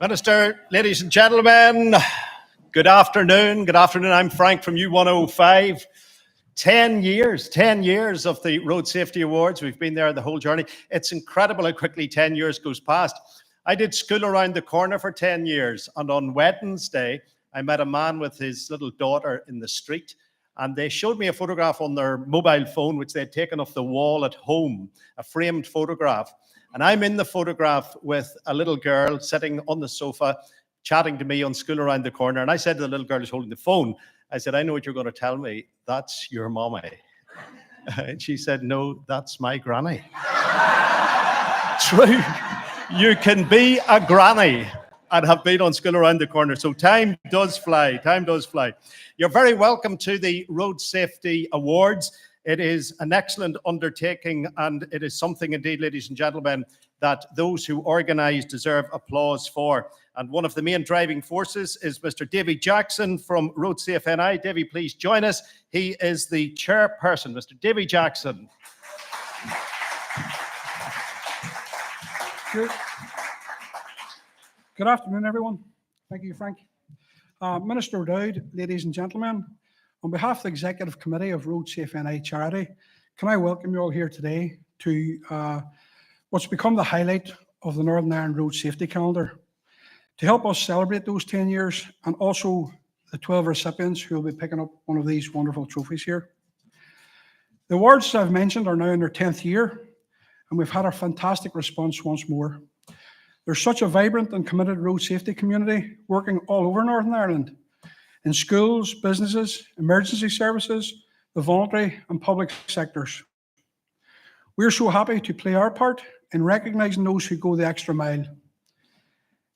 Minister, ladies and gentlemen, good afternoon. Good afternoon. I'm Frank from U105. 10 years of the Road Safety Awards. We've been there the whole journey. It's incredible how quickly 10 years goes past. I did school around the corner for 10 years, and on Wednesday, I met a man with his little daughter in the street, and they showed me a photograph on their mobile phone, which they'd taken off the wall at home, a framed photograph. And I'm in the photograph with a little girl sitting on the sofa, chatting to me on school around the corner. And I said to the little girl who's holding the phone, I said, I know what you're going to tell me. That's your mommy. And she said, no, that's my granny. True. You can be a granny and have been on school around the corner. So time does fly. Time does fly. You're very welcome to the Road Safety Awards. It is an excellent undertaking, and it is something indeed, ladies and gentlemen, that those who organise deserve applause for. And one of the main driving forces is Mr. Davy Jackson from Road Safe NI. Davy, please join us. He is the chairperson, Mr. Davy Jackson. Good afternoon, everyone. Thank you, Frank. Minister O'Dowd, ladies and gentlemen, on behalf of the Executive Committee of Road Safe NI Charity, can I welcome you all here today to what's become the highlight of the Northern Ireland Road Safety Calendar, to help us celebrate those 10 years and also the 12 recipients who will be picking up one of these wonderful trophies here. The awards I've mentioned are now in their 10th year, and we've had a fantastic response once more. There's such a vibrant and committed road safety community working all over Northern Ireland, in schools, businesses, emergency services, the voluntary and public sectors. We're so happy to play our part in recognising those who go the extra mile.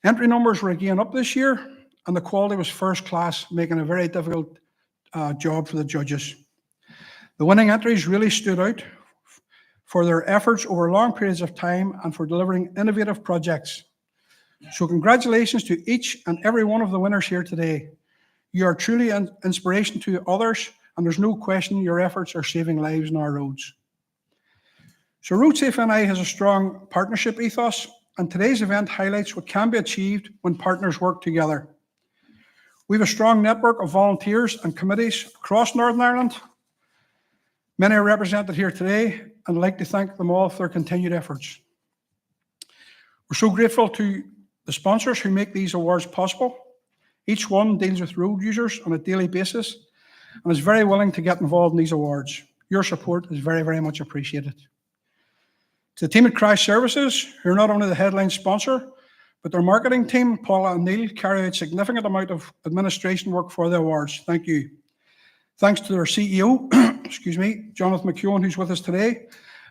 Entry numbers were again up this year, and the quality was first class, making a very difficult job for the judges. The winning entries really stood out for their efforts over long periods of time and for delivering innovative projects. So congratulations to each and every one of the winners here today. You are truly an inspiration to others, and there's no question your efforts are saving lives on our roads. So Road Safe NI has a strong partnership ethos, and today's event highlights what can be achieved when partners work together. We have a strong network of volunteers and committees across Northern Ireland. Many are represented here today, and I'd like to thank them all for their continued efforts. We're so grateful to the sponsors who make these awards possible. Each one deals with road users on a daily basis and is very willing to get involved in these awards. Your support is very, very much appreciated. To the team at Crash Services, who are not only the headline sponsor, but their marketing team, Paula and Neil, carry out a significant amount of administration work for the awards. Thank you. Thanks to their CEO, Jonathan McEwen, who's with us today,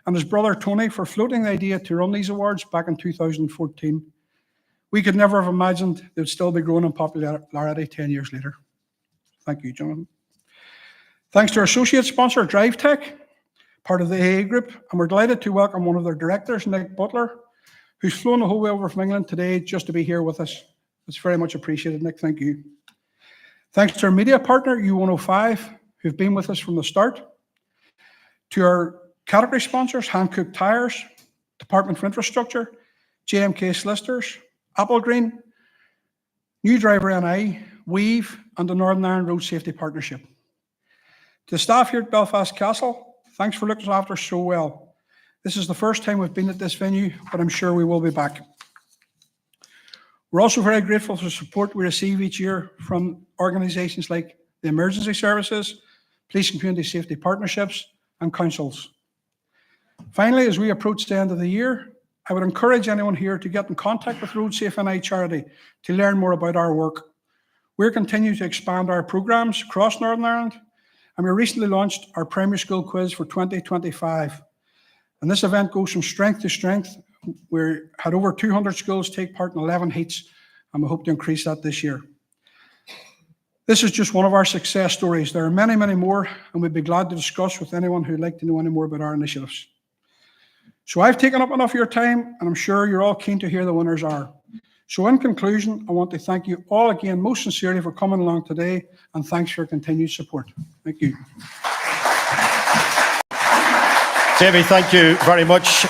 and his brother Tony for floating the idea to run these awards back in 2014. We could never have imagined they'd still be growing in popularity 10 years later. Thank you, Jonathan. Thanks to our associate sponsor, DriveTech, part of the AA Group, and we're delighted to welcome one of their directors, Nick Butler, who's flown the whole way over from England today just to be here with us. It's very much appreciated, Nick. Thank you. Thanks to our media partner, U105, who've been with us from the start. To our category sponsors, Hankook Tires, Department for Infrastructure, JMK Solicitors, Applegreen, New Driver NI, Weave, and the Northern Ireland Road Safety Partnership. To the staff here at Belfast Castle, thanks for looking after us so well. This is the first time we've been at this venue, but I'm sure we will be back. We're also very grateful for the support we receive each year from organisations like the Emergency Services, Police and Community Safety Partnerships, and councils. Finally, as we approach the end of the year, I would encourage anyone here to get in contact with Road Safe NI Charity to learn more about our work. We're continuing to expand our programmes across Northern Ireland, and we recently launched our primary school quiz for 2025. And this event goes from strength to strength. We had over 200 schools take part in 11 heats, and we hope to increase that this year. This is just one of our success stories. There are many, many more, and we'd be glad to discuss with anyone who'd like to know any more about our initiatives. So I've taken up enough of your time, and I'm sure you're all keen to hear the winners are. So in conclusion, I want to thank you all again most sincerely for coming along today, and thanks for your continued support. Thank you. Davy, thank you very much.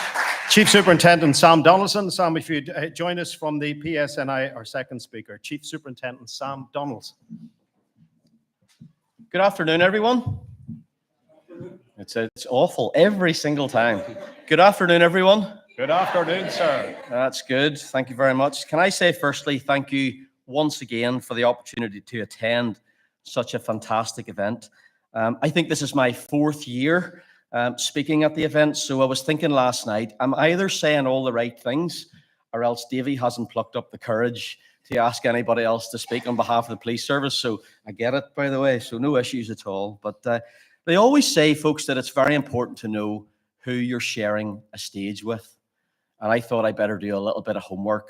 Chief Superintendent Sam Donaldson. Sam, if you'd join us from the PSNI, our second speaker. Chief Superintendent Sam Donaldson. Good afternoon, everyone. It's awful every single time. Good afternoon, everyone. Good afternoon, sir. That's good. Thank you very much. Can I say firstly, thank you once again for the opportunity to attend such a fantastic event. I think this is my fourth year speaking at the event. So I was thinking last night, I'm either saying all the right things or else Davy hasn't plucked up the courage to ask anybody else to speak on behalf of the police service. So I get it, by the way, so no issues at all. But they always say, folks, that it's very important to know who you're sharing a stage with. And I thought I better do a little bit of homework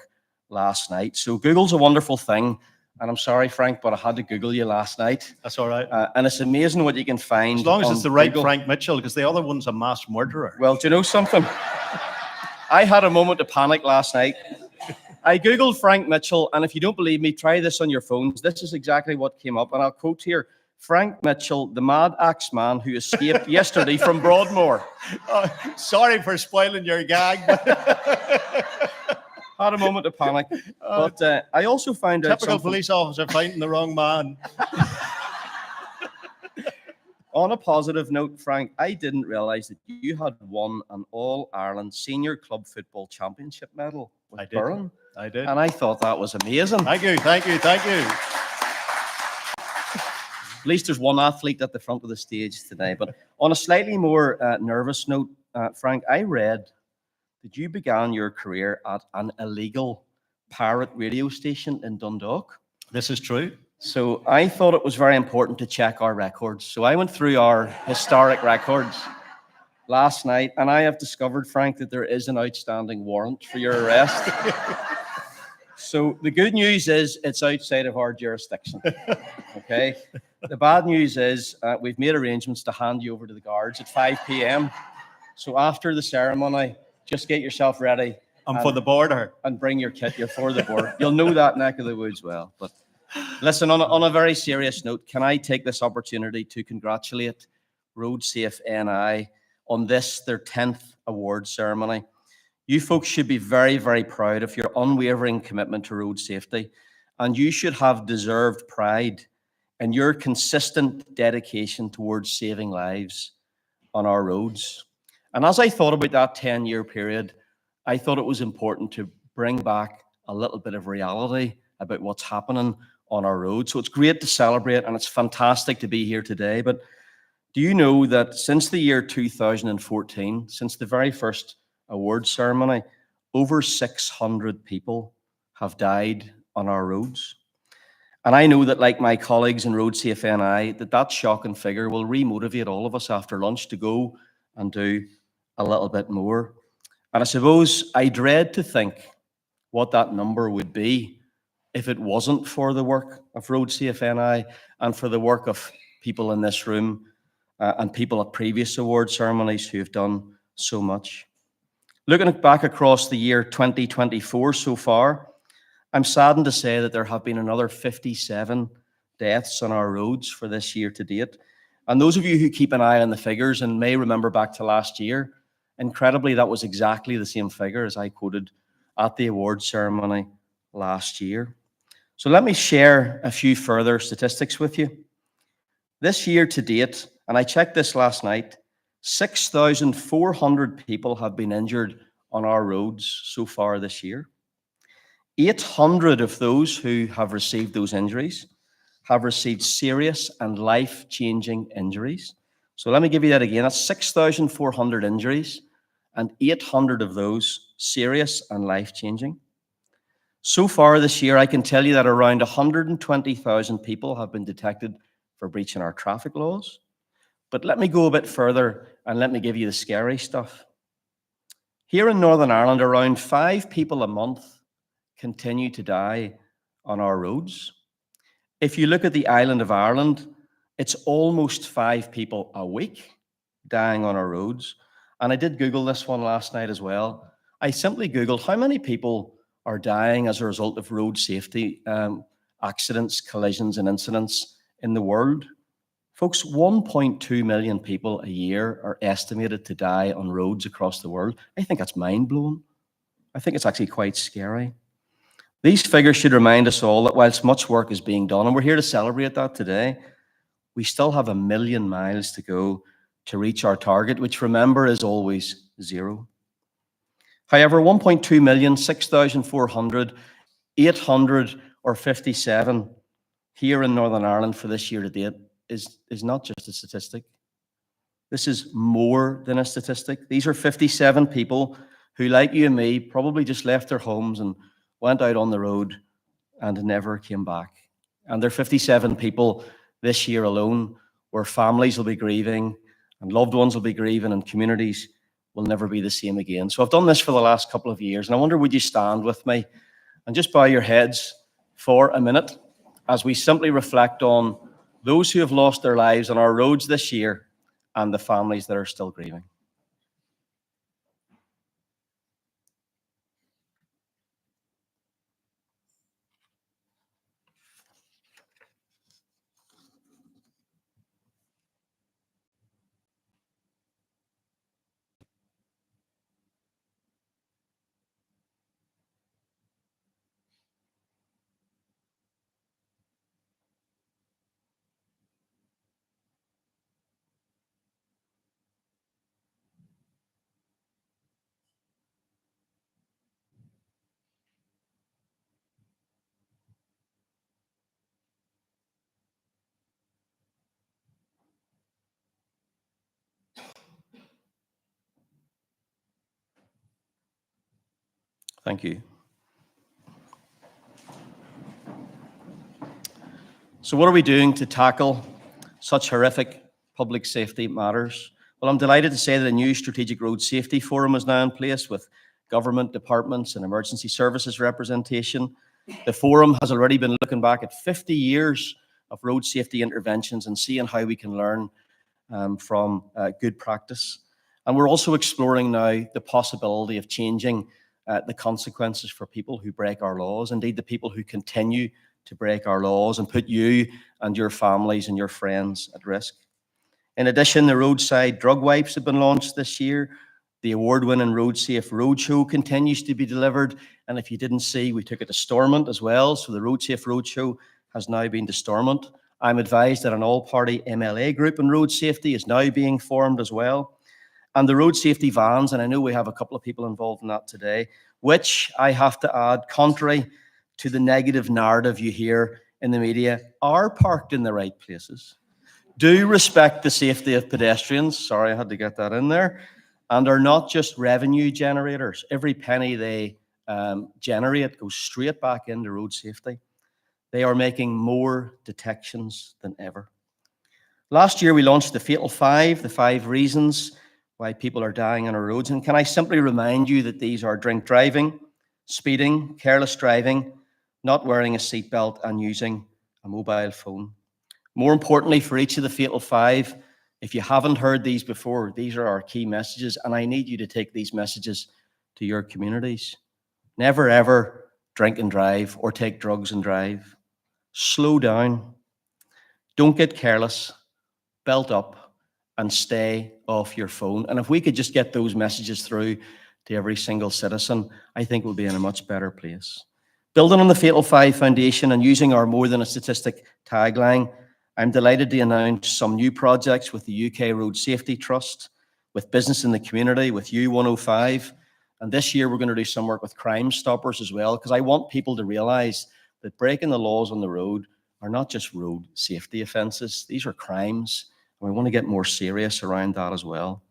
last night. So Google's a wonderful thing. And I'm sorry, Frank, but I had to Google you last night. That's all right. And it's amazing what you can find. As long as on it's the right Google. Frank Mitchell, because the other one's a mass murderer. Well, do you know something? I had a moment of panic last night. I Googled Frank Mitchell, and if you don't believe me, try this on your phones. This is exactly what came up, and I'll quote here. Frank Mitchell, the mad axe man who escaped yesterday from Broadmoor. Sorry for spoiling your gag. Had a moment of panic. But I also found out Typical something. police officer finding the wrong man. On a positive note, Frank, I didn't realise that you had won an All-Ireland Senior Club Football Championship medal with I did. Burren. I did. And I thought that was amazing. Thank you, thank you, thank you. At least there's one athlete at the front of the stage today. But on a slightly more nervous note, Frank, I read that you began your career at an illegal pirate radio station in Dundalk. This is true. So I thought it was very important to check our records. So I went through our historic records last night, and I have discovered, Frank, that there is an outstanding warrant for your arrest. So the good news is it's outside of our jurisdiction. Okay. The bad news is we've made arrangements to hand you over to the guards at 5 p.m. So after the ceremony, just get yourself ready. I'm for the border. And bring your kit. You're for the board. You'll know that neck of the woods well. But listen, on a very serious note, can I take this opportunity to congratulate Road Safe NI on this, their 10th award ceremony. You folks should be very, very proud of your unwavering commitment to road safety, and you should have deserved pride in your consistent dedication towards saving lives on our roads. And as I thought about that 10-year period, I thought it was important to bring back a little bit of reality about what's happening on our roads. So it's great to celebrate, and it's fantastic to be here today. But do you know that since the year 2014, since the very first award ceremony, over 600 people have died on our roads? And I know that, like my colleagues in Road Safe NI, that shocking figure will re-motivate all of us after lunch to go and do a little bit more. And I suppose I dread to think what that number would be if it wasn't for the work of Road Safe NI and for the work of people in this room and people at previous award ceremonies who have done so much. Looking back across the year 2024 so far, I'm saddened to say that there have been another 57 deaths on our roads for this year to date. And those of you who keep an eye on the figures and may remember back to last year, incredibly, that was exactly the same figure as I quoted at the award ceremony last year. So let me share a few further statistics with you. This year to date, and I checked this last night, 6,400 people have been injured on our roads so far this year. 800 of those who have received those injuries have received serious and life-changing injuries. So let me give you that again. That's 6,400 injuries, and 800 of those serious and life-changing. So far this year, I can tell you that around 120,000 people have been detected for breaching our traffic laws. But let me go a bit further and let me give you the scary stuff. Here in Northern Ireland, around 5 people a month continue to die on our roads. If you look at the island of Ireland, it's almost 5 people a week dying on our roads. And I did Google this one last night as well. I simply Googled how many people are dying as a result of road safety accidents, collisions, and incidents in the world Folks, 1.2 million people a year are estimated to die on roads across the world. I think that's mind-blowing. I think it's actually quite scary. These figures should remind us all that whilst much work is being done, and we're here to celebrate that today, we still have 1 million miles to go to reach our target, which, remember, is always 0. However, 1.2 million, 6,400, 857 here in Northern Ireland for this year to date is not just a statistic. This is more than a statistic. These are 57 people who, like you and me, probably just left their homes and went out on the road and never came back. And there are 57 people this year alone where families will be grieving and loved ones will be grieving and communities will never be the same again. So I've done this for the last couple of years, and I wonder, would you stand with me and just bow your heads for a minute as we simply reflect on those who have lost their lives on our roads this year and the families that are still grieving. Thank you. So what are we doing to tackle such horrific public safety matters? Well, I'm delighted to say that a new Strategic Road Safety Forum is now in place with government departments and emergency services representation. The forum has already been looking back at 50 years of road safety interventions and seeing how we can learn from good practice. And we're also exploring now the possibility of changing the consequences for people who break our laws, indeed the people who continue to break our laws and put you and your families and your friends at risk. In addition, the roadside drug wipes have been launched this year. The award-winning Road Safe Roadshow continues to be delivered. And if you didn't see, we took it to Stormont as well. So the Road Safe Roadshow has now been to Stormont. I'm advised that an all-party MLA group in road safety is now being formed as well. And the road safety vans, and I know we have a couple of people involved in that today, which I have to add, contrary to the negative narrative you hear in the media, are parked in the right places, do respect the safety of pedestrians, sorry I had to get that in there, and are not just revenue generators. Every penny they generate goes straight back into road safety. They are making more detections than ever. Last year we launched the Fatal Five, the 5 reasons why people are dying on our roads. And can I simply remind you that these are drink driving, speeding, careless driving, not wearing a seatbelt, and using a mobile phone. More importantly, for each of the Fatal Five, if you haven't heard these before, these are our key messages, and I need you to take these messages to your communities. Never ever drink and drive or take drugs and drive. Slow down. Don't get careless. Belt up and stay off your phone. And if we could just get those messages through to every single citizen, I think we'll be in a much better place. Building on the Fatal Five Foundation and using our More Than a Statistic tagline, I'm delighted to announce some new projects with the UK Road Safety Trust, with Business in the Community, with U105. And this year we're going to do some work with Crime Stoppers as well, because I want people to realise that breaking the laws on the road are not just road safety offences, these are crimes. And we want to get more serious around that as well.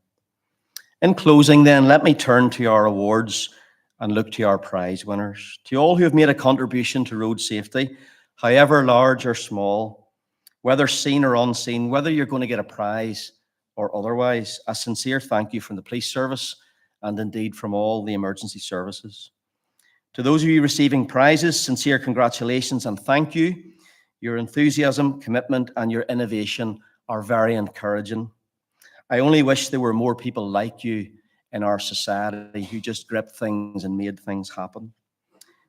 In closing then, let me turn to our awards and look to our prize winners. To all who have made a contribution to road safety, however large or small, whether seen or unseen, whether you're going to get a prize or otherwise, a sincere thank you from the police service and indeed from all the emergency services. To those of you receiving prizes, sincere congratulations and thank you. Your enthusiasm, commitment, and your innovation are very encouraging. I only wish there were more people like you in our society who just gripped things and made things happen.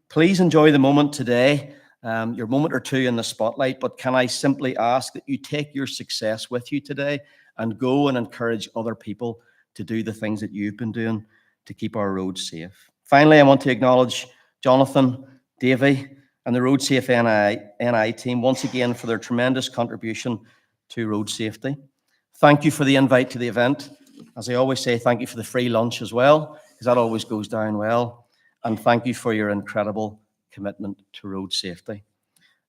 Please enjoy the moment today your moment or two in the spotlight, but can I simply ask that you take your success with you today and go and encourage other people to do the things that you've been doing to keep our roads safe. Finally, I want to acknowledge Jonathan, Davy, and the Road Safe NI team once again for their tremendous contribution to road safety. Thank you for the invite to the event. As I always say, thank you for the free lunch as well, because that always goes down well. And thank you for your incredible commitment to road safety.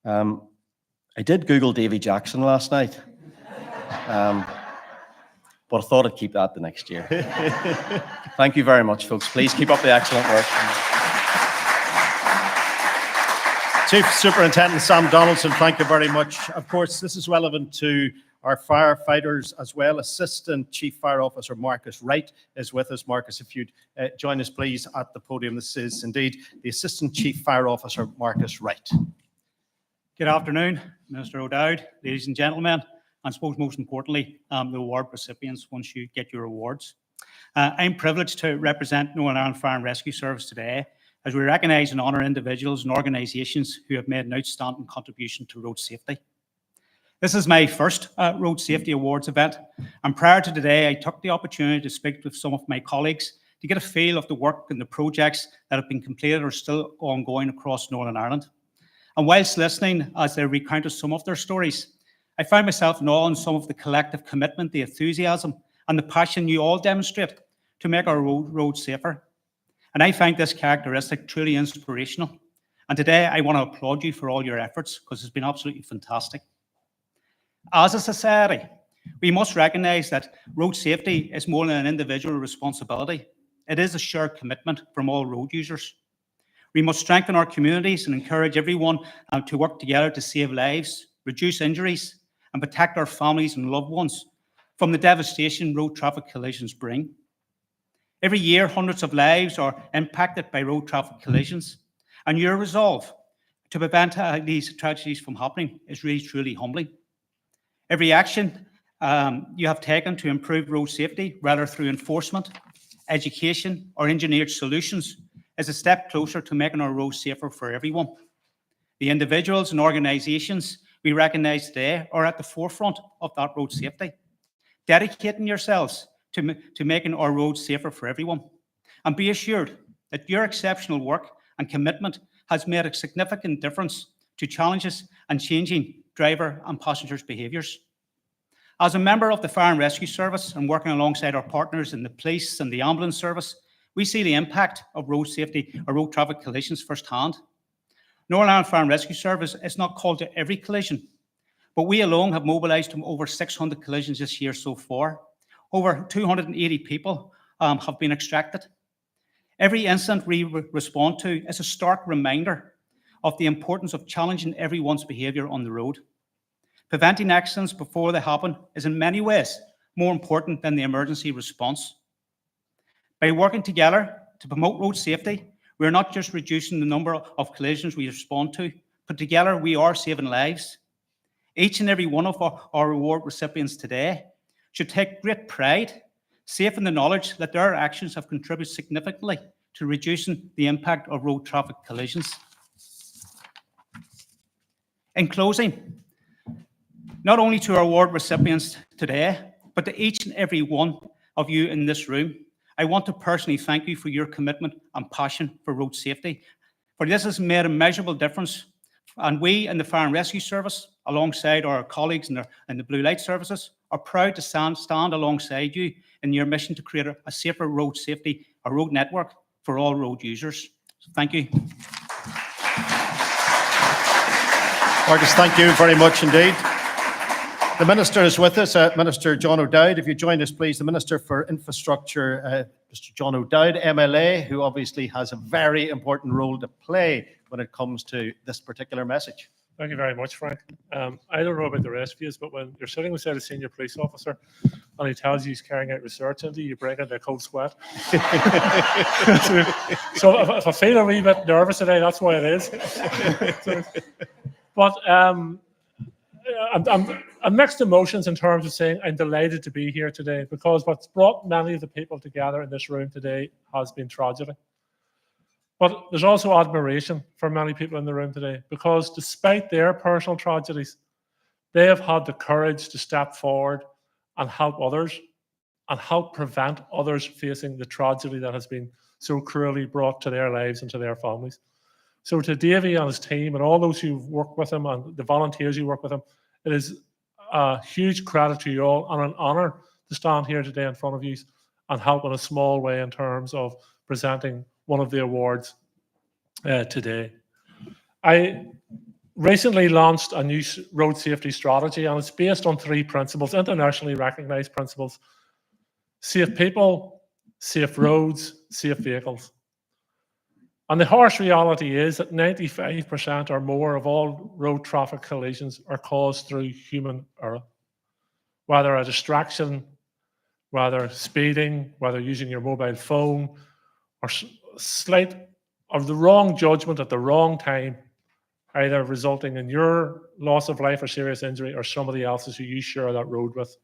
I did Google Davy Jackson last night, but I thought I'd keep that the next year. Thank you very much, folks. Please keep up the excellent work. Chief Superintendent Sam Donaldson, thank you very much. Of course, this is relevant to our firefighters as well. Assistant Chief Fire Officer Marcus Wright is with us. Marcus, if you'd join us, please, at the podium. This is indeed the Assistant Chief Fire Officer Marcus Wright. Good afternoon, Minister O'Dowd, ladies and gentlemen, and I suppose most importantly, the award recipients once you get your awards. I'm privileged to represent Northern Ireland Fire and Rescue Service today as we recognise and honour individuals and organisations who have made an outstanding contribution to road safety. This is my first Road Safety Awards event, and prior to today, I took the opportunity to speak with some of my colleagues to get a feel of the work and the projects that have been completed or still ongoing across Northern Ireland. And whilst listening as they recounted some of their stories, I found myself in awe in some of the collective commitment, the enthusiasm, and the passion you all demonstrate to make our roads safer. And I find this characteristic truly inspirational. And today, I want to applaud you for all your efforts because it's been absolutely fantastic. As a society, we must recognise that road safety is more than an individual responsibility. It is a shared commitment from all road users. We must strengthen our communities and encourage everyone to work together to save lives, reduce injuries, and protect our families and loved ones from the devastation road traffic collisions bring. Every year, hundreds of lives are impacted by road traffic collisions, and your resolve to prevent these tragedies from happening is really, truly humbling. Every action you have taken to improve road safety, whether through enforcement, education, or engineered solutions, is a step closer to making our roads safer for everyone. The individuals and organisations we recognise today are at the forefront of that road safety, dedicating yourselves to making our roads safer for everyone. And be assured that your exceptional work and commitment has made a significant difference to challenges and changing driver and passengers' behaviours. As a member of the Fire and Rescue Service and working alongside our partners in the police and the ambulance service, we see the impact of road safety or road traffic collisions firsthand. Northern Ireland Fire and Rescue Service is not called to every collision, but we alone have mobilised to over 600 collisions this year so far. Over 280 people have been extracted. Every incident we respond to is a stark reminder of the importance of challenging everyone's behaviour on the road. Preventing accidents before they happen is in many ways more important than the emergency response. By working together to promote road safety, we're not just reducing the number of collisions we respond to, but together we are saving lives. Each and every one of our award recipients today should take great pride, safe in the knowledge that their actions have contributed significantly to reducing the impact of road traffic collisions. In closing, not only to our award recipients today, but to each and every one of you in this room, I want to personally thank you for your commitment and passion for road safety, for this has made a measurable difference. And we in the Fire and Rescue Service, alongside our colleagues in the Blue Light Services, are proud to stand alongside you in your mission to create a safer road safety, a road network for all road users. So thank you. Marcus, thank you very much indeed. The Minister is with us, Minister John O'Dowd. If you join us, please, the Minister for Infrastructure, Mr. John O'Dowd, MLA, who obviously has a very important role to play when it comes to this particular message. Thank you very much, Frank. I don't know about the rest of you, but when you're sitting beside a senior police officer and he tells you he's carrying out research into you, break into a cold sweat. So if I feel a wee bit nervous today, that's why it is. But I'm mixed emotions in terms of saying I'm delighted to be here today, because what's brought many of the people together in this room today has been tragedy. But there's also admiration for many people in the room today, because despite their personal tragedies, they have had the courage to step forward and help others and help prevent others facing the tragedy that has been so cruelly brought to their lives and to their families. So to Davy and his team and all those who work with him and the volunteers who work with him, it is a huge credit to you all and an honour to stand here today in front of you and help in a small way in terms of presenting one of the awards today. I recently launched a new road safety strategy, and it's based on 3 principles, internationally recognised principles: safe people, safe roads, safe vehicles. And the harsh reality is that 95% or more of all road traffic collisions are caused through human error. Whether a distraction, whether speeding, whether using your mobile phone, or slight of the wrong judgment at the wrong time, either resulting in your loss of life or serious injury, or somebody else's who you share that road with,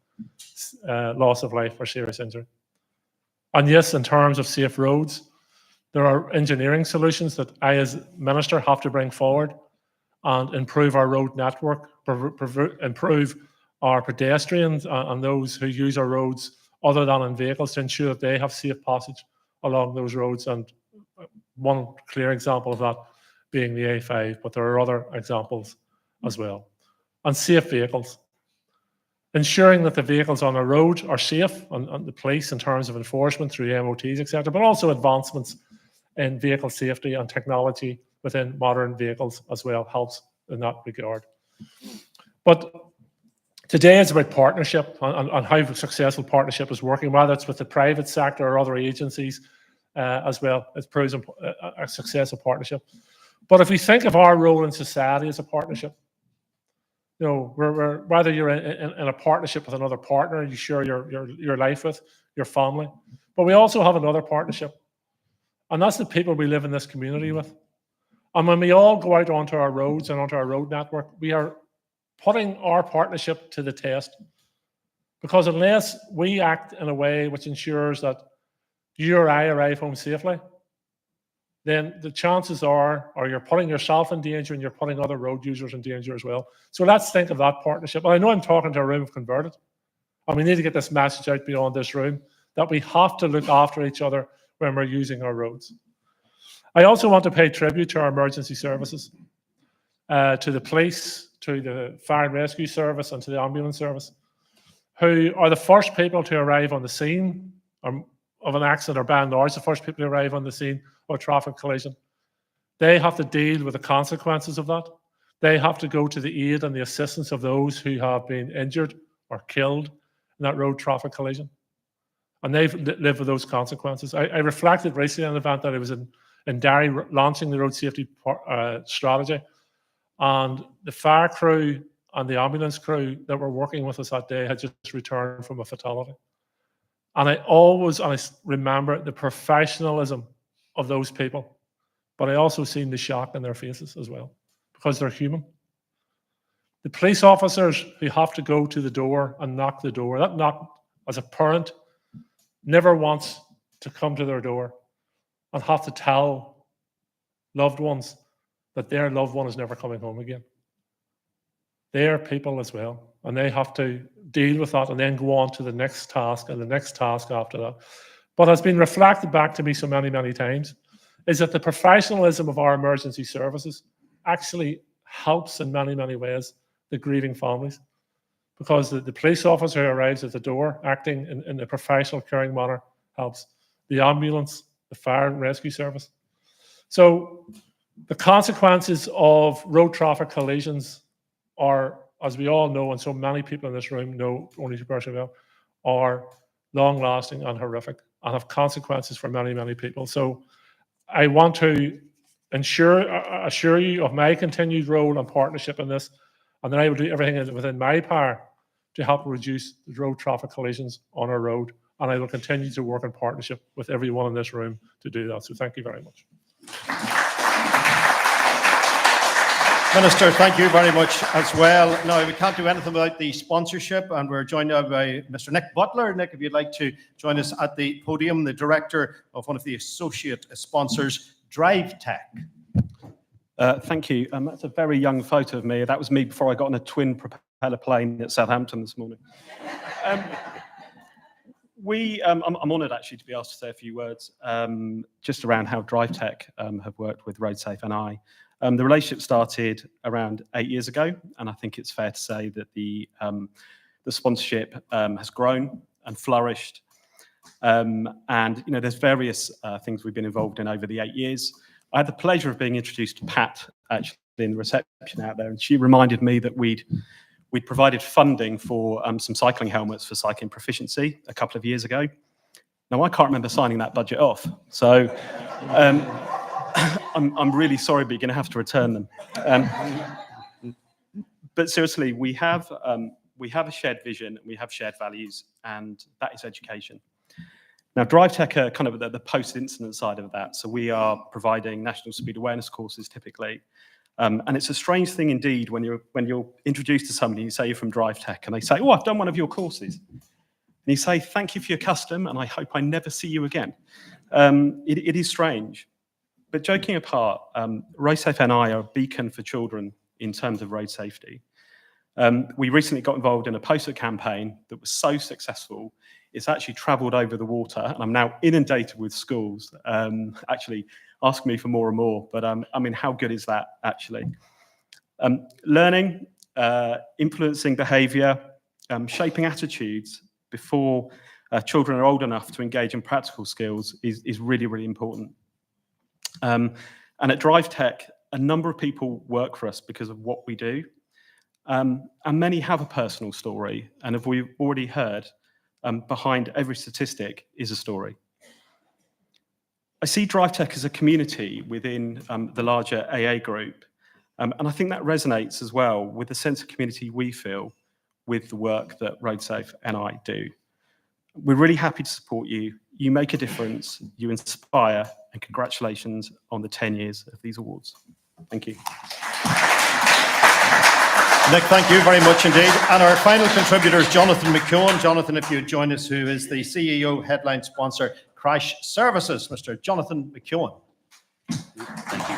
loss of life or serious injury. And yes, in terms of safe roads, there are engineering solutions that I as Minister have to bring forward and improve our road network, improve our pedestrians and those who use our roads other than in vehicles, to ensure that they have safe passage along those roads. And one clear example of that being the A5, but there are other examples as well. And safe vehicles. Ensuring that the vehicles on a road are safe, and the police in terms of enforcement through MOTs, etc., but also advancements in vehicle safety and technology within modern vehicles as well helps in that regard. But today is about partnership and how successful partnership is working, whether it's with the private sector or other agencies as well. It proves a successful partnership. But if we think of our role in society as a partnership, you know, whether you're in a partnership with another partner, you share your life with, your family, but we also have another partnership, and that's the people we live in this community with. And when we all go out onto our roads and onto our road network, we are putting our partnership to the test, because unless we act in a way which ensures that you or I arrive home safely, then the chances are, or you're putting yourself in danger and you're putting other road users in danger as well. So let's think of that partnership. And I know I'm talking to a room of converted, and we need to get this message out beyond this room that we have to look after each other when we're using our roads. I also want to pay tribute to our emergency services, to the police, to the fire and rescue service, and to the ambulance service, who are the first people to arrive on the scene of an accident, or by and large, the first people to arrive on the scene of a traffic collision. They have to deal with the consequences of that. They have to go to the aid and the assistance of those who have been injured or killed in that road traffic collision. And they've lived with those consequences. I reflected recently on an event that I was in Derry launching the road safety strategy, and the fire crew and the ambulance crew that were working with us that day had just returned from a fatality. And I remember the professionalism of those people, but I also seen the shock in their faces as well, because they're human. The police officers who have to go to the door and knock the door, that knock, as a parent, never wants to come to their door and have to tell loved ones that their loved one is never coming home again. They are people as well, and they have to deal with that and then go on to the next task and the next task after that. But has been reflected back to me so many, many times is that the professionalism of our emergency services actually helps in many, many ways the grieving families, because the police officer who arrives at the door acting in a professional, caring manner helps. The ambulance, the fire and rescue service. So the consequences of road traffic collisions are, as we all know, and so many people in this room know only too personally well, are long-lasting and horrific and have consequences for many, many people. So I want to assure you of my continued role and partnership in this, and that I will do everything within my power to help reduce the road traffic collisions on our road. And I will continue to work in partnership with everyone in this room to do that. So thank you very much. Minister, thank you very much as well. Now, we can't do anything without the sponsorship, and we're joined now by Mr. Nick Butler. Nick, if you'd like to join us at the podium, the director of one of the associate sponsors, Drive Tech. Thank you. That's a very young photo of me. That was me before I got on a twin propeller plane at Southampton this morning. I'm honoured actually to be asked to say a few words just around how Drive Tech have worked with RoadSafe NI. The relationship started around 8 years ago, and I think it's fair to say that the sponsorship has grown and flourished. And there's various things we've been involved in over the 8 years. I had the pleasure of being introduced to Pat actually in the reception out there, and she reminded me that we'd provided funding for some cycling helmets for cycling proficiency a couple of years ago. Now, I can't remember signing that budget off, so I'm really sorry, but you're going to have to return them. But seriously, we have a shared vision, and we have shared values, and that is education. Now, Drive Tech are kind of the post-incident side of that. So we are providing national speed awareness courses typically. And it's a strange thing indeed when you're introduced to somebody, you say you're from Drive Tech, and they say, "Oh, I've done one of your courses." And you say, "Thank you for your custom, and I hope I never see you again." It is strange. But joking apart, RoadSafe NI are a beacon for children in terms of road safety. We recently got involved in a poster campaign that was so successful, it's actually travelled over the water, and I'm now inundated with schools actually asking me for more and more. But I mean, how good is that actually? Learning, influencing behaviour, shaping attitudes before children are old enough to engage in practical skills is really, really important. And at Drive Tech, a number of people work for us because of what we do. And many have a personal story, and as we've already heard, behind every statistic is a story. I see Drive Tech as a community within the larger AA group, and I think that resonates as well with the sense of community we feel with the work that RoadSafe NI do. We're really happy to support you. You make a difference, you inspire, and congratulations on the 10 years of these awards. Thank you. Nick, thank you very much indeed. And our final contributor is Jonathan McKeown. Jonathan, if you'd join us, who is the CEO headline sponsor, Crash Services. Mr. Jonathan McKeown. Thank you.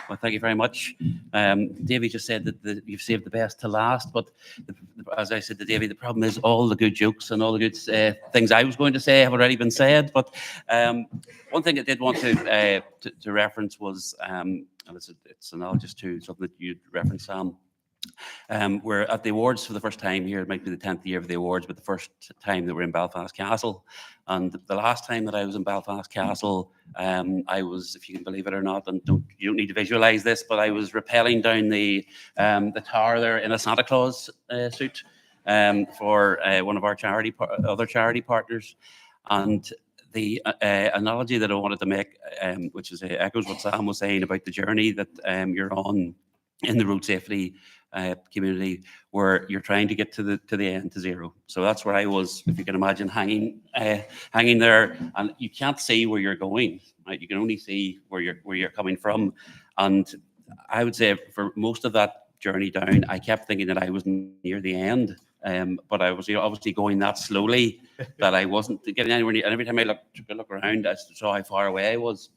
Well, thank you very much. Davy just said that you've saved the best to last, but as I said to Davy, the problem is all the good jokes and all the good things I was going to say have already been said. But one thing I did want to reference was, and it's analogous to something that you'd referenced, Sam. We're at the awards for the first time here. It might be the 10th year of the awards, but the first time that we're in Belfast Castle. And the last time that I was in Belfast Castle, I was, if you can believe it or not, and you don't need to visualize this, but I was rappelling down the tower there in a Santa Claus suit for one of our other charity partners. And the analogy that I wanted to make, which is echoes what Sam was saying about the journey that you're on in the road safety community, where you're trying to get to the end, to zero. So that's where I was, if you can imagine, hanging there, and you can't see where you're going. Right? You can only see where you're coming from. And I would say for most of that journey down, I kept thinking that I was near the end. But I was obviously going that slowly that I wasn't getting anywhere near. And every time I took a look around, I saw how far away I was.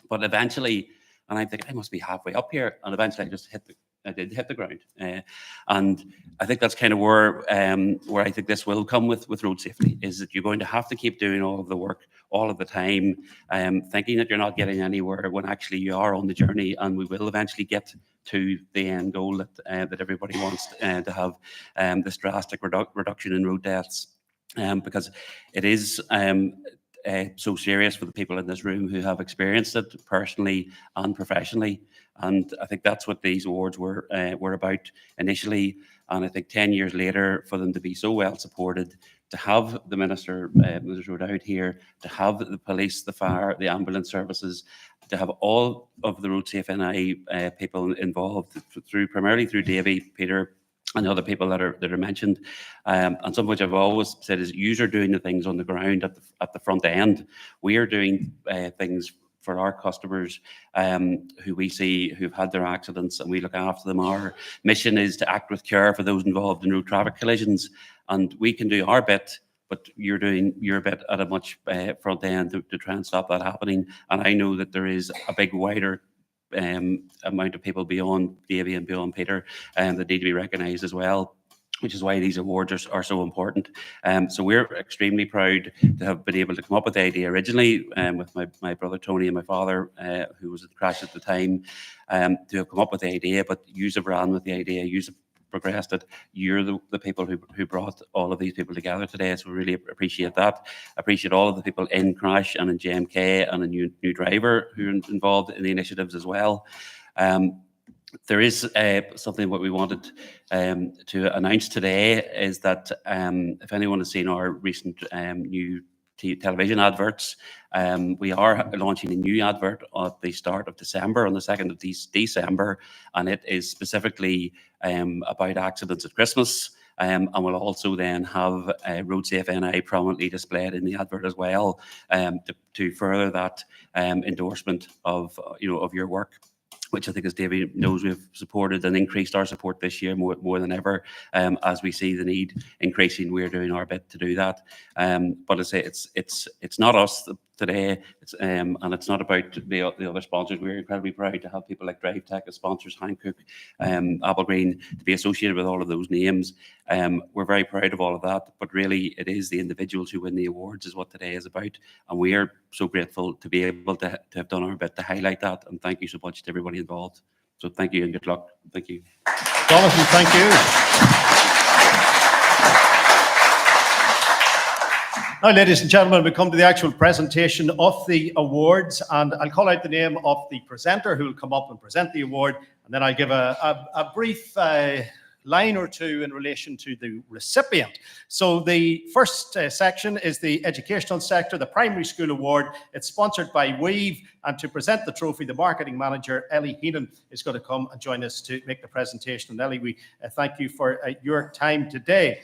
But eventually, and I'm thinking I must be halfway up here, and eventually I did hit the ground. And I think that's kind of where I think this will come with road safety, is that you're going to have to keep doing all of the work all of the time, thinking that you're not getting anywhere when actually you are on the journey, and we will eventually get to the end goal that everybody wants to have, this drastic reduction in road deaths, because it is so serious for the people in this room who have experienced it personally and professionally. And I think that's what these awards were about initially. And I think 10 years later, for them to be so well supported, to have the Minister, Minister O'Dowd here, to have the police, the fire, the ambulance services, to have all of the Road Safe NI people involved, primarily through Davy, Peter, and the other people that are mentioned, and some of which I've always said is, you are doing the things on the ground at the front end. We are doing things for our customers who we see who've had their accidents, and we look after them. Our mission is to act with care for those involved in road traffic collisions, and we can do our bit, but you're doing your bit at a much front end to try and stop that happening. And I know that there is a big wider amount of people beyond Davy and beyond Peter that need to be recognised as well, which is why these awards are so important. So we're extremely proud to have been able to come up with the idea originally with my brother Tony and my father, who was at the crash at the time, to have come up with the idea, but you have ran with the idea, you have progressed it. You're the people who brought all of these people together today, so we really appreciate that. Appreciate all of the people in Crash and in JMK and in New Driver who are involved in the initiatives as well. There is something what we wanted to announce today is that if anyone has seen our recent new television adverts, we are launching a new advert at the start of December, on the 2nd of December, and it is specifically about accidents at Christmas. And we'll also then have Road Safe NI prominently displayed in the advert as well, to further that endorsement of your work, which I think, as Davy knows, we've supported and increased our support this year more than ever. As we see the need increasing, we're doing our bit to do that. But I say it's not us today, and it's not about the other sponsors. We're incredibly proud to have people like Drive Tech as sponsors, Hankook, Applegreen, to be associated with all of those names. We're very proud of all of that, but really it is the individuals who win the awards is what today is about, and we are so grateful to be able to have done our bit to highlight that, and thank you so much to everybody involved. So thank you and good luck. Thank you. Jonathan, thank you. Now, ladies and gentlemen, we come to the actual presentation of the awards, and I'll call out the name of the presenter who will come up and present the award, and then I'll give a brief line or two in relation to the recipient. So the first section is the educational sector, the primary school award. It's sponsored by Weave, and to present the trophy, the marketing manager, Ellie Heenan, is going to come and join us to make the presentation. And Ellie, we thank you for your time today.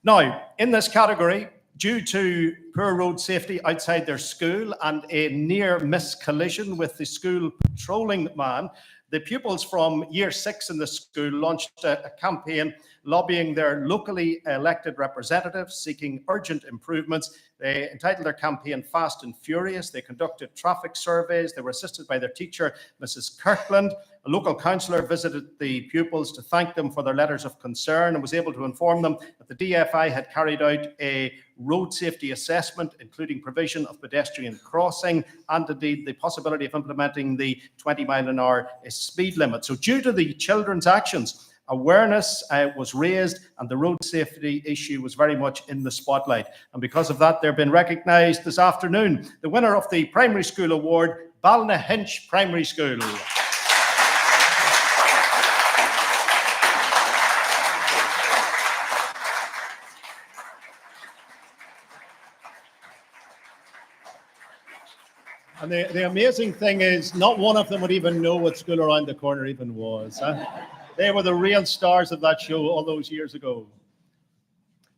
Now, in this category, due to poor road safety outside their school and a near miss collision with the school patrolling man, the pupils from year 6 in the school launched a campaign lobbying their locally elected representatives, seeking urgent improvements. They entitled their campaign Fast and Furious. They conducted traffic surveys. They were assisted by their teacher, Mrs. Kirkland. A local councillor visited the pupils to thank them for their letters of concern and was able to inform them that the DFI had carried out a road safety assessment, including provision of pedestrian crossing and indeed the possibility of implementing the 20-mile-an-hour speed limit. So due to the children's actions, awareness was raised and the road safety issue was very much in the spotlight. And because of that, they've been recognised this afternoon. The winner of the Primary School Award, Balnahinch Primary School. And the amazing thing is, not one of them would even know what School Around the Corner even was. Huh? They were the real stars of that show all those years ago.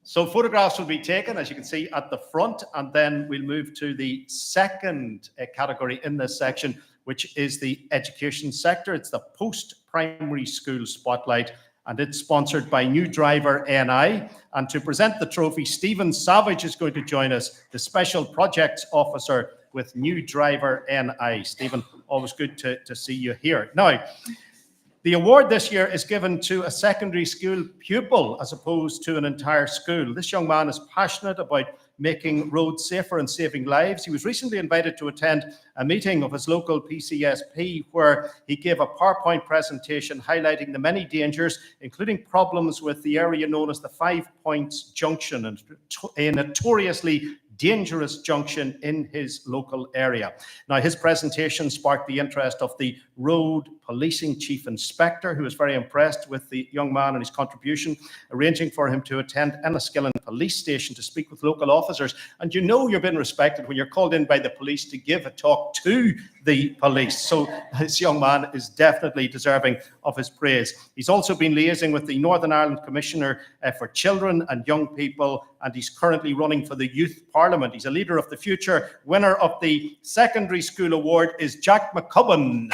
So photographs will be taken, as you can see, at the front, and then we'll move to the second category in this section, which is the education sector. It's the post-primary school spotlight, and it's sponsored by New Driver NI. And to present the trophy, Stephen Savage is going to join us, the Special Projects Officer with New Driver NI. Stephen, always good to see you here. Now, the award this year is given to a secondary school pupil as opposed to an entire school. This young man is passionate about making roads safer and saving lives. He was recently invited to attend a meeting of his local PCSP where he gave a PowerPoint presentation highlighting the many dangers, including problems with the area known as the 5 Points Junction, and a notoriously dangerous junction in his local area. Now, his presentation sparked the interest of the Road Policing Chief Inspector, who was very impressed with the young man and his contribution, arranging for him to attend Enniskillen Police Station to speak with local officers. And you know you're being respected when you're called in by the police to give a talk to the police. So this young man is definitely deserving of his praise. He's also been liaising with the Northern Ireland Commissioner for Children and Young People, and he's currently running for the Youth Parliament. He's a leader of the future. Winner of the Secondary School Award is Jack McCubbin.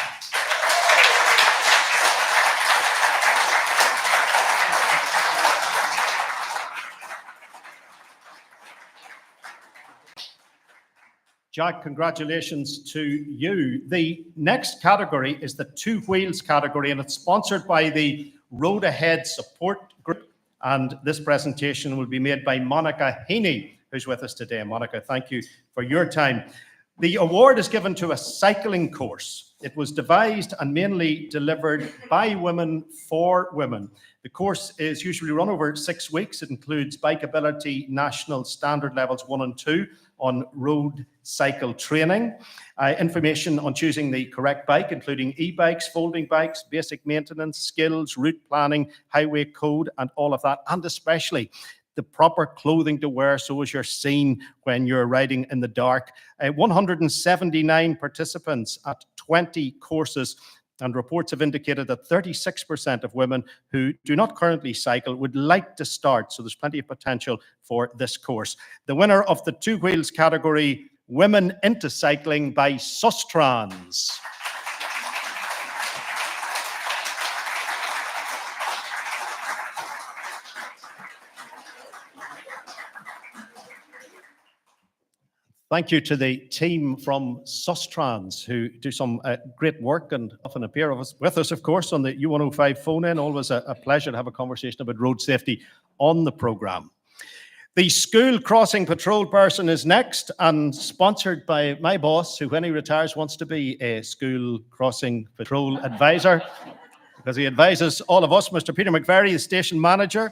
Jack, congratulations to you. The next category is the two wheels category, and it's sponsored by the Road Ahead Support Group. And this presentation will be made by Monica Heaney, who's with us today. Monica, thank you for your time. The award is given to a cycling course. It was devised and mainly delivered by women for women. The course is usually run over 6 weeks. It includes Bikeability National Standard Levels 1 and 2 on road cycle training, information on choosing the correct bike, including e-bikes, folding bikes, basic maintenance, skills, route planning, highway code, and all of that, and especially the proper clothing to wear so as you're seen when you're riding in the dark. 179 participants at 20 courses, and reports have indicated that 36% of women who do not currently cycle would like to start, so there's plenty of potential for this course. The winner of the two wheels category, Women into Cycling by Sustrans. Thank you to the team from Sustrans who do some great work and often appear with us, of course, on the U105 phone-in. Always a pleasure to have a conversation about road safety on the programme. The school crossing patrol person is next, and sponsored by my boss, who when he retires wants to be a school crossing patrol advisor, because he advises all of us. Mr. Peter McVery, the station manager.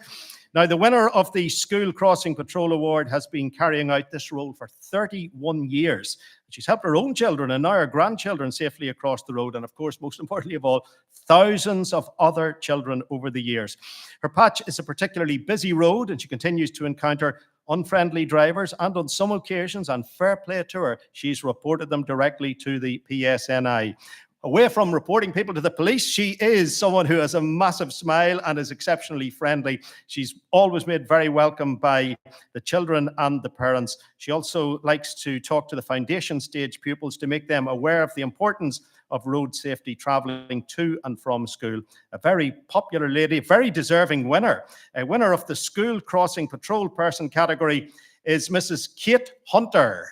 Now, the winner of the School Crossing Patrol Award has been carrying out this role for 31 years. She's helped her own children and now her grandchildren safely across the road, and of course, most importantly of all, thousands of other children over the years. Her patch is a particularly busy road, and she continues to encounter unfriendly drivers, and on some occasions, and fair play to her, she's reported them directly to the PSNI. Away from reporting people to the police, she is someone who has a massive smile and is exceptionally friendly. She's always made very welcome by the children and the parents. She also likes to talk to the foundation stage pupils to make them aware of the importance of road safety travelling to and from school. A very popular lady, very deserving winner. A winner of the School Crossing Patrol Person category is Mrs. Kate Hunter.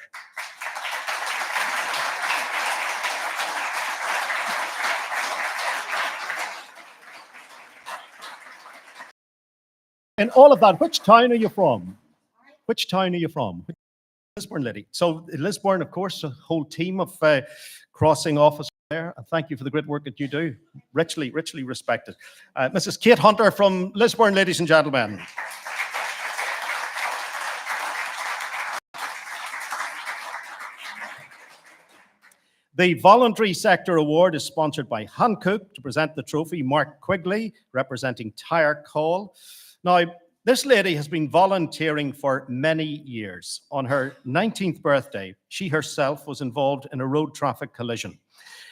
In all of that, which town are you from? Which town are you from? Lisburn, lady. So Lisburn, of course, a whole team of crossing officers there. And thank you for the great work that you do. Richly, richly respected. Mrs. Kate Hunter from Lisburn, ladies and gentlemen. The Voluntary Sector Award is sponsored by Hankook. To present the trophy, Mark Quigley, representing Tire Call. Now, this lady has been volunteering for many years. On her 19th birthday, she herself was involved in a road traffic collision.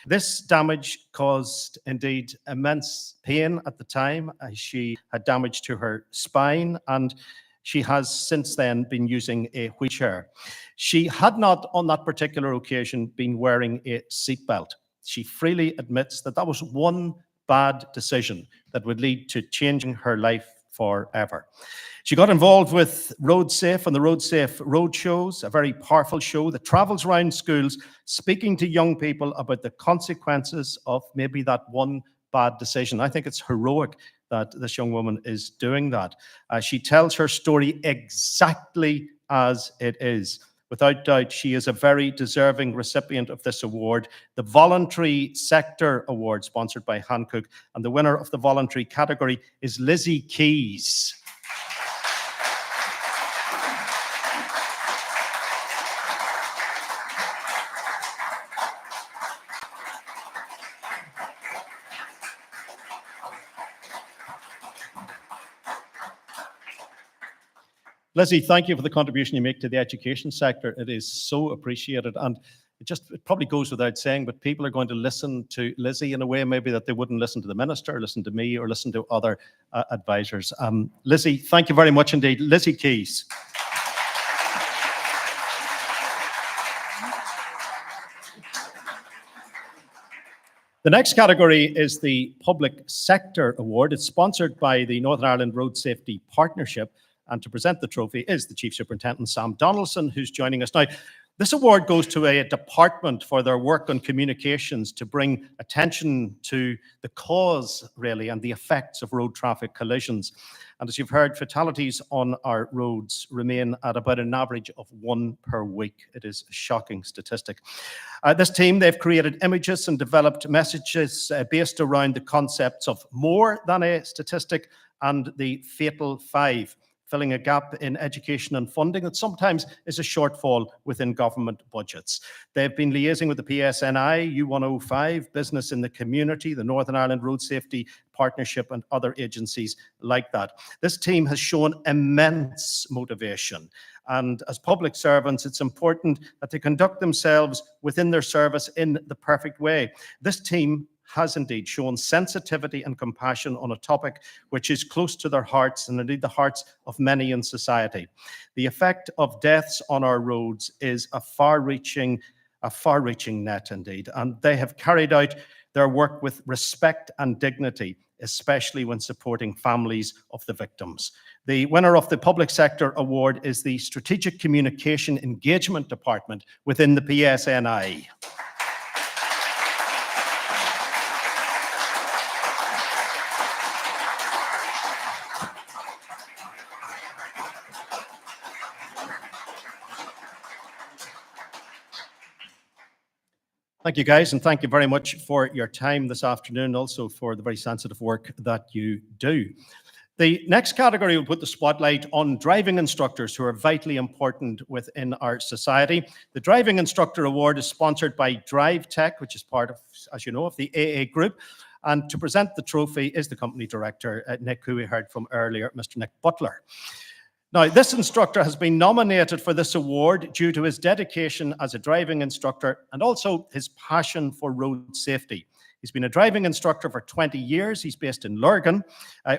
This damage caused, indeed, immense pain at the time, as she had damage to her spine, and she has since then been using a wheelchair. She had not, on that particular occasion, been wearing a seatbelt. She freely admits that that was one bad decision that would lead to changing her life forever. She got involved with Road Safe and the Road Safe Road Shows, a very powerful show that travels around schools speaking to young people about the consequences of maybe that one bad decision. I think it's heroic that this young woman is doing that. She tells her story exactly as it is. Without doubt, she is a very deserving recipient of this award, the Voluntary Sector Award, sponsored by Hankook, and the winner of the voluntary category is Lizzie Keys. Lizzie, thank you for the contribution you make to the education sector. It is so appreciated, and it probably goes without saying, but people are going to listen to Lizzie in a way maybe that they wouldn't listen to the minister, listen to me, or listen to other advisors. Lizzie, thank you very much indeed. Lizzie Keys. The next category is the Public Sector Award. It's sponsored by the Northern Ireland Road Safety Partnership. And to present the trophy is the Chief Superintendent, Sam Donaldson, who's joining us now. This award goes to a department for their work on communications to bring attention to the cause, really, and the effects of road traffic collisions. And as you've heard, fatalities on our roads remain at about an average of 1 per week. It is a shocking statistic. This team, they've created images and developed messages based around the concepts of more than a statistic and the fatal 5, filling a gap in education and funding that sometimes is a shortfall within government budgets. They've been liaising with the PSNI, U105, Business in the Community, the Northern Ireland Road Safety Partnership, and other agencies like that. This team has shown immense motivation. And as public servants, it's important that they conduct themselves within their service in the perfect way. This team has indeed shown sensitivity and compassion on a topic which is close to their hearts and indeed the hearts of many in society. The effect of deaths on our roads is a far-reaching net indeed, and they have carried out their work with respect and dignity, especially when supporting families of the victims. The winner of the Public Sector Award is the Strategic Communication Engagement Department within the PSNI. Thank you, guys, and thank you very much for your time this afternoon, also for the very sensitive work that you do. The next category will put the spotlight on driving instructors who are vitally important within our society. The Driving Instructor Award is sponsored by Drive Tech, which is part of, as you know, of the AA Group. And to present the trophy is the company director, Nick, who we heard from earlier, Mr. Nick Butler. Now, this instructor has been nominated for this award due to his dedication as a driving instructor and also his passion for road safety. He's been a driving instructor for 20 years. He's based in Lurgan.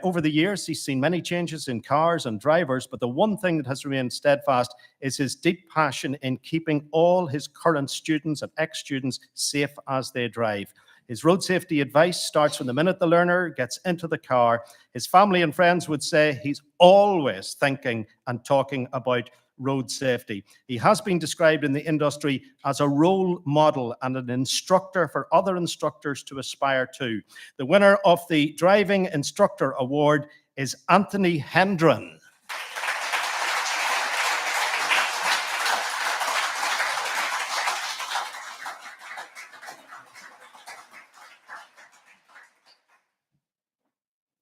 Over the years, he's seen many changes in cars and drivers, but the one thing that has remained steadfast is his deep passion in keeping all his current students and ex-students safe as they drive. His road safety advice starts from the minute the learner gets into the car. His family and friends would say he's always thinking and talking about road safety. He has been described in the industry as a role model and an instructor for other instructors to aspire to. The winner of the Driving Instructor Award is Anthony Hendren.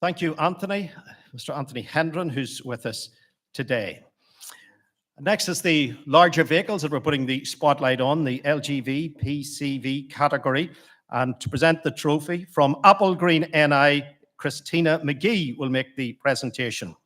Thank you, Anthony. Mr. Anthony Hendren, who's with us today. Next is the larger vehicles that we're putting the spotlight on, the LGV PCV category. And to present the trophy from Applegreen NI, Christina McGee will make the presentation.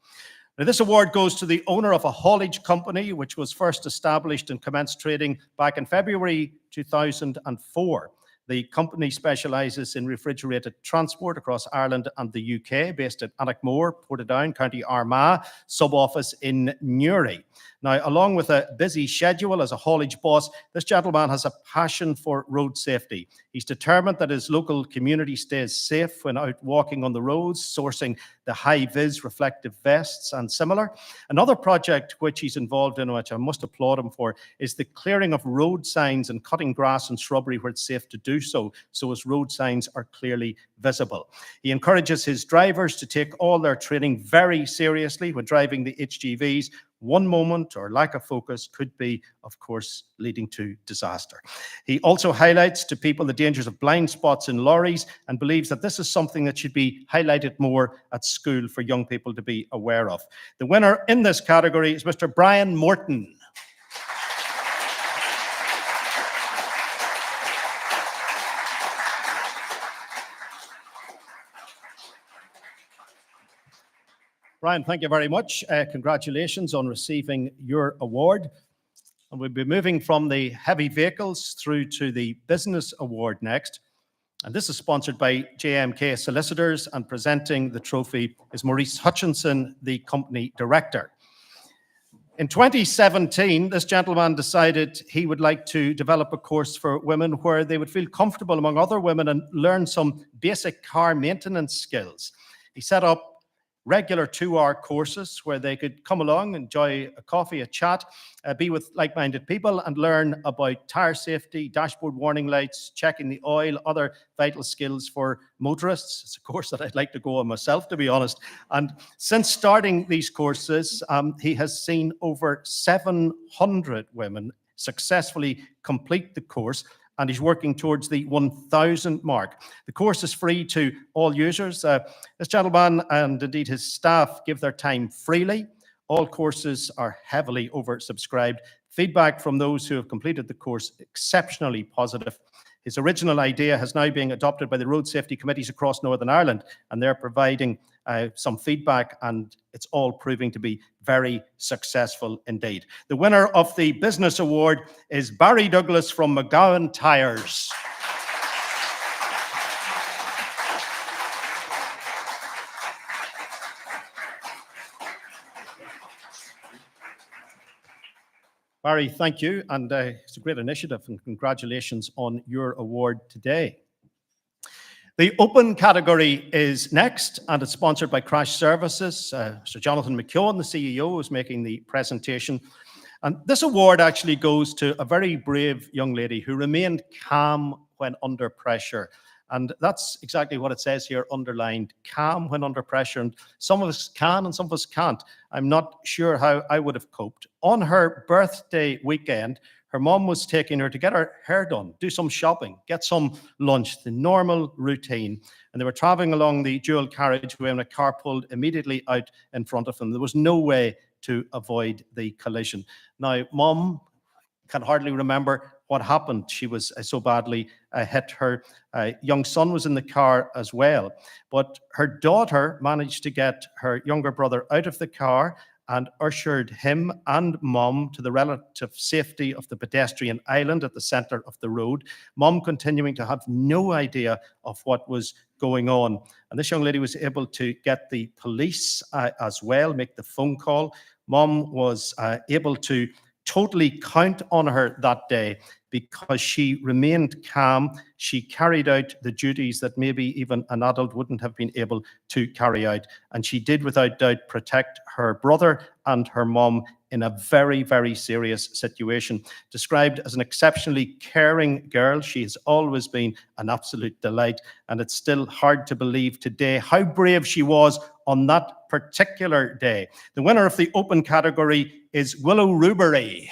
Now, this award goes to the owner of a haulage company, which was first established and commenced trading back in February 2004. The company specialises in refrigerated transport across Ireland and the UK, based at Annaghmore, Portadown, County Armagh, sub-office in Newry. Now, along with a busy schedule as a haulage boss, this gentleman has a passion for road safety. He's determined that his local community stays safe when out walking on the roads, sourcing the high-vis reflective vests and similar. Another project which he's involved in, which I must applaud him for, is the clearing of road signs and cutting grass and shrubbery where it's safe to do so as road signs are clearly visible. He encourages his drivers to take all their training very seriously when driving the HGVs. One moment or lack of focus could be, of course, leading to disaster. He also highlights to people the dangers of blind spots in lorries and believes that this is something that should be highlighted more at school for young people to be aware of. The winner in this category is Mr. Brian Morton. Brian, thank you very much. Congratulations on receiving your award. And we'll be moving from the heavy vehicles through to the Business Award next. And this is sponsored by JMK Solicitors, and presenting the trophy is Maurice Hutchinson, the company director. In 2017, this gentleman decided he would like to develop a course for women where they would feel comfortable among other women and learn some basic car maintenance skills. He set up regular 2-hour courses where they could come along, enjoy a coffee, a chat, be with like-minded people and learn about tyre safety, dashboard warning lights, checking the oil, other vital skills for motorists. It's a course that I'd like to go on myself, to be honest. And since starting these courses, he has seen over 700 women successfully complete the course, and he's working towards the 1,000 mark. The course is free to all users. This gentleman and indeed his staff give their time freely. All courses are heavily oversubscribed. Feedback from those who have completed the course exceptionally positive. His original idea has now been adopted by the road safety committees across Northern Ireland, and they're providing some feedback, and it's all proving to be very successful indeed. The winner of the Business Award is Barry Douglas from McGowan Tyres. Barry, thank you, and it's a great initiative, and congratulations on your award today. The open category is next, and it's sponsored by Crash Services. Sir Jonathan McKeown, the CEO, is making the presentation. And this award actually goes to a very brave young lady who remained calm when under pressure. And that's exactly what it says here, underlined, calm when under pressure. And some of us can and some of us can't. I'm not sure how I would have coped. On her birthday weekend, her mom was taking her to get her hair done, do some shopping, get some lunch, the normal routine. And they were traveling along the dual carriageway when a car pulled immediately out in front of them. There was no way to avoid the collision. Now, mom can hardly remember what happened. She was so badly hit. Her young son was in the car as well. But her daughter managed to get her younger brother out of the car and ushered him and mom to the relative safety of the pedestrian island at the centre of the road. Mom continuing to have no idea of what was going on. And this young lady was able to get the police as well, make the phone call. Mom was able to totally count on her that day because she remained calm. She carried out the duties that maybe even an adult wouldn't have been able to carry out. And she did, without doubt, protect her brother and her mom in a very, very serious situation. Described as an exceptionally caring girl, she has always been an absolute delight. And it's still hard to believe today how brave she was on that particular day. The winner of the open category is Willow Rubery.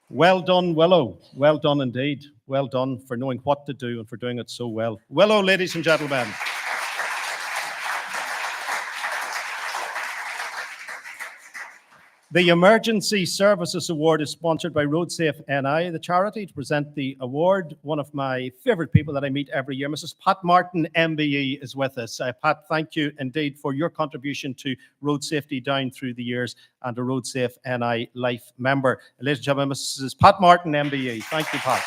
Well done, Willow. Well done indeed. Well done for knowing what to do and for doing it so well. Willow, ladies and gentlemen. The Emergency Services Award is sponsored by RoadSafe NI, the charity. To present the award, one of my favourite people that I meet every year, Mrs. Pat Martin, MBE, is with us. Pat, thank you indeed for your contribution to road safety down through the years and a RoadSafe NI Life member. Ladies and gentlemen, Mrs. Pat Martin, MBE. Thank you, Pat.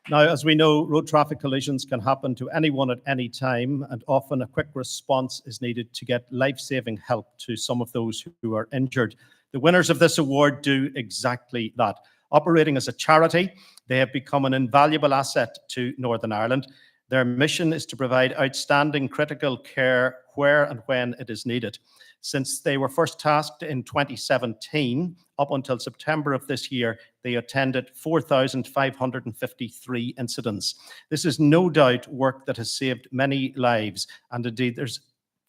Now, as we know, road traffic collisions can happen to anyone at any time, and often a quick response is needed to get life-saving help to some of those who are injured. The winners of this award do exactly that. Operating as a charity, they have become an invaluable asset to Northern Ireland. Their mission is to provide outstanding critical care where and when it is needed. Since they were first tasked in 2017, up until September of this year, they attended 4,553 incidents. This is no doubt work that has saved many lives, and indeed there's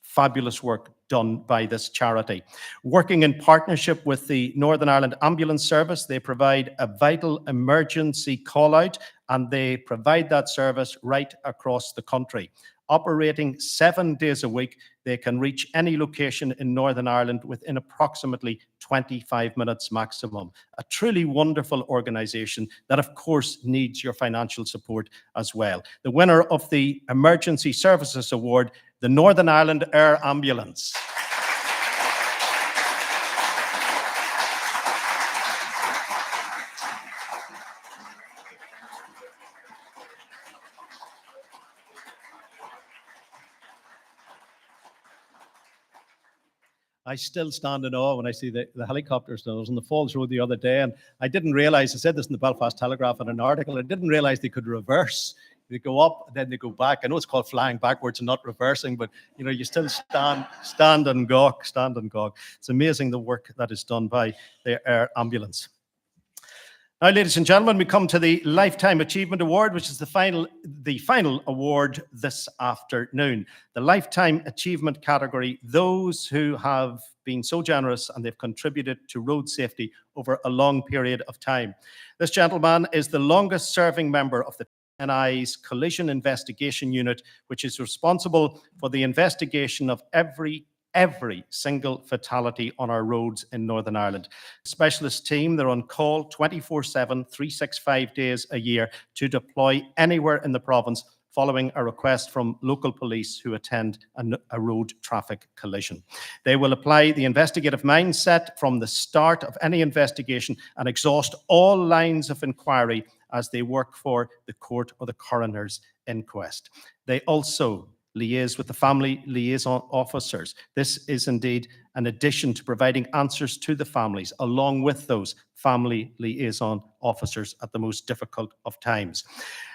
fabulous work done by this charity. Working in partnership with the Northern Ireland Ambulance Service, they provide a vital emergency call-out, and they provide that service right across the country. Operating 7 days a week, they can reach any location in Northern Ireland within approximately 25 minutes maximum. A truly wonderful organisation that, of course, needs your financial support as well. The winner of the Emergency Services Award, the Northern Ireland Air Ambulance. I still stand in awe when I see the helicopters. I was on the Falls Road the other day, and I didn't realize, I said this in the Belfast Telegraph in an article, I didn't realize they could reverse. They go up, then they go back. I know it's called flying backwards and not reversing, but you know, you still stand and gawk. It's amazing the work that is done by the air ambulance. Now, ladies and gentlemen, we come to the Lifetime Achievement Award, which is the final award this afternoon. The Lifetime Achievement category, those who have been so generous and they've contributed to road safety over a long period of time. This gentleman is the longest serving member of the NI's Collision Investigation Unit, which is responsible for the investigation of every single fatality on our roads in Northern Ireland. Specialist team, they're on call 24/7, 365 days a year to deploy anywhere in the province following a request from local police who attend a road traffic collision. They will apply the investigative mindset from the start of any investigation and exhaust all lines of inquiry as they work for the court or the coroner's inquest. They also liaise with the family liaison officers. This is indeed an addition to providing answers to the families, along with those family liaison officers at the most difficult of times.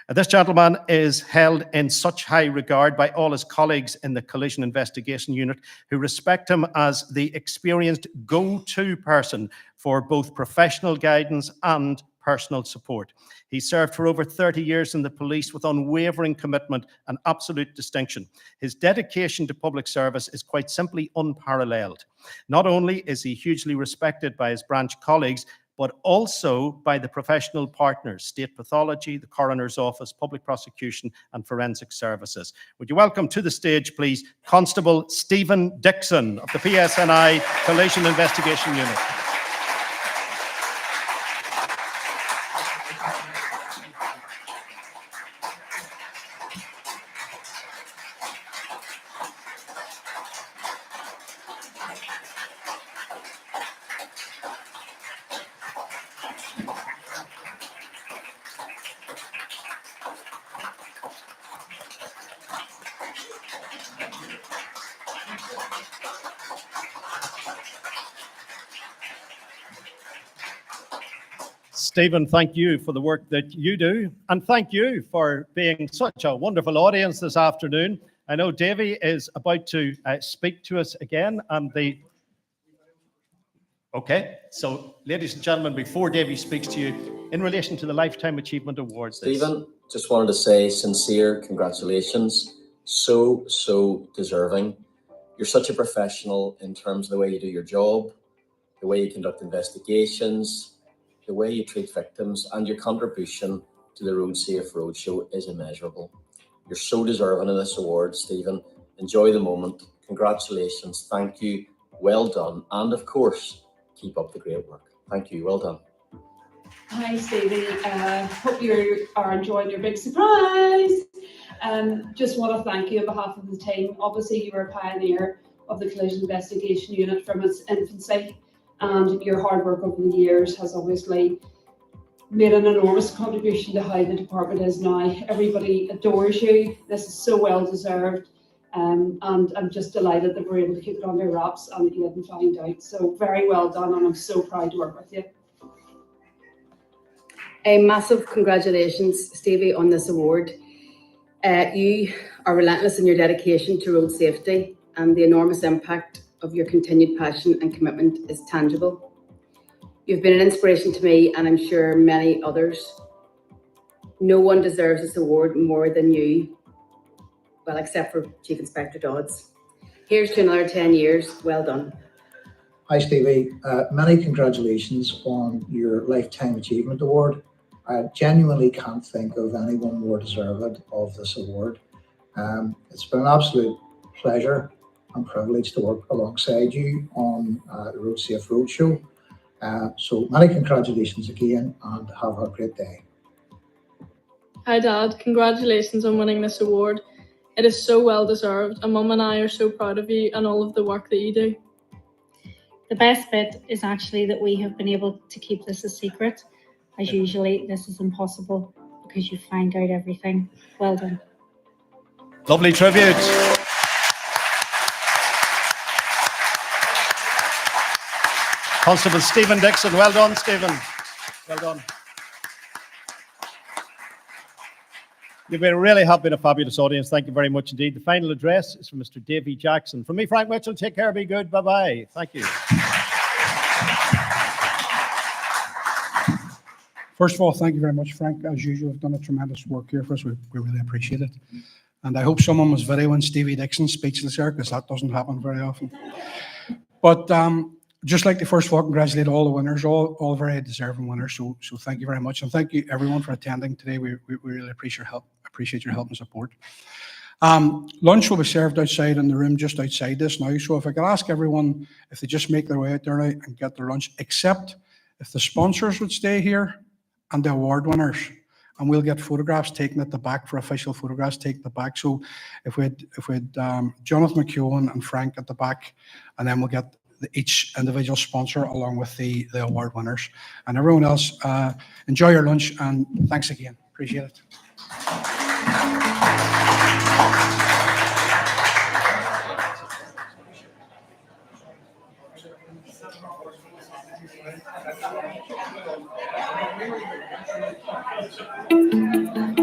This gentleman is held in such high regard by all his colleagues in the Collision Investigation Unit, who respect him as the experienced go-to person for both professional guidance and personal support. He served for over 30 years in the police with unwavering commitment and absolute distinction. His dedication to public service is quite simply unparalleled. Not only is he hugely respected by his branch colleagues, but also by the professional partners, state pathology, the coroner's office, public prosecution, and forensic services. Would you welcome to the stage, please, Constable Stephen Dixon of the PSNI Collision Investigation Unit. Stephen, thank you for the work that you do, and thank you for being such a wonderful audience this afternoon. I know Davy is about to speak to us again, and Okay, so ladies and gentlemen, before Davy speaks to you, in relation to the Lifetime Achievement Awards. Stephen, just wanted to say sincere congratulations. So deserving. You're such a professional in terms of the way you do your job, the way you conduct investigations, the way you treat victims, and your contribution to the Road Safe Roadshow is immeasurable. You're so deserving of this award, Stephen. Enjoy the moment. Congratulations. Thank you. Well done. And of course, keep up the great work. Thank you. Well done. Hi, Stevie. Hope you are enjoying your big surprise. Just want to thank you on behalf of the team. Obviously, you were a pioneer of the Collision Investigation Unit from its infancy, and your hard work over the years has obviously made an enormous contribution to how the department is now. Everybody adores you. This is so well deserved. And I'm just delighted that we're able to keep it under wraps and that you didn't find out. So very well done, and I'm so proud to work with you. A massive congratulations, Stevie, on this award. You are relentless in your dedication to road safety, and the enormous impact of your continued passion and commitment is tangible. You've been an inspiration to me, and I'm sure many others. No one deserves this award more than you. Well, except for Chief Inspector Dodds. Here's to another 10 years. Well done. Hi, Stevie. Many congratulations on your Lifetime Achievement Award. I genuinely can't think of anyone more deserved of this award. It's been an absolute pleasure and privilege to work alongside you on the Road Safe Roadshow. So many congratulations again, and have a great day. Hi, Dad. Congratulations on winning this award. It is so well deserved, and Mum and I are so proud of you and all of the work that you do. The best bit is actually that we have been able to keep this a secret, as usually this is impossible because you find out everything. Well done. Lovely tribute. Constable Stephen Dixon. Well done, Stephen. Well done. You've really have been a fabulous audience. Thank you very much indeed. The final address is from Mr. Davy Jackson. From me, Frank Mitchell, take care, be good. Bye-bye. Thank you. First of all, thank you very much, Frank. As usual, you've done a tremendous work here for us. We really appreciate it. And I hope someone was videoing Stevie Dixon speechless here, because that doesn't happen very often. But just like to first of all congratulate all the winners, all very deserving winners. So thank you very much, and thank you everyone for attending today. We really appreciate your help and support. Lunch will be served outside in the room just outside this now. So if I could ask everyone if they just make their way out there now and get their lunch, except if the sponsors would stay here and the award winners, and we'll get photographs taken at the back for official photographs taken at the back. So if we had Jonathan McEwen and Frank at the back, and then we'll get each individual sponsor along with the award winners, and everyone else. Enjoy your lunch, and thanks again. Appreciate it. Thank you.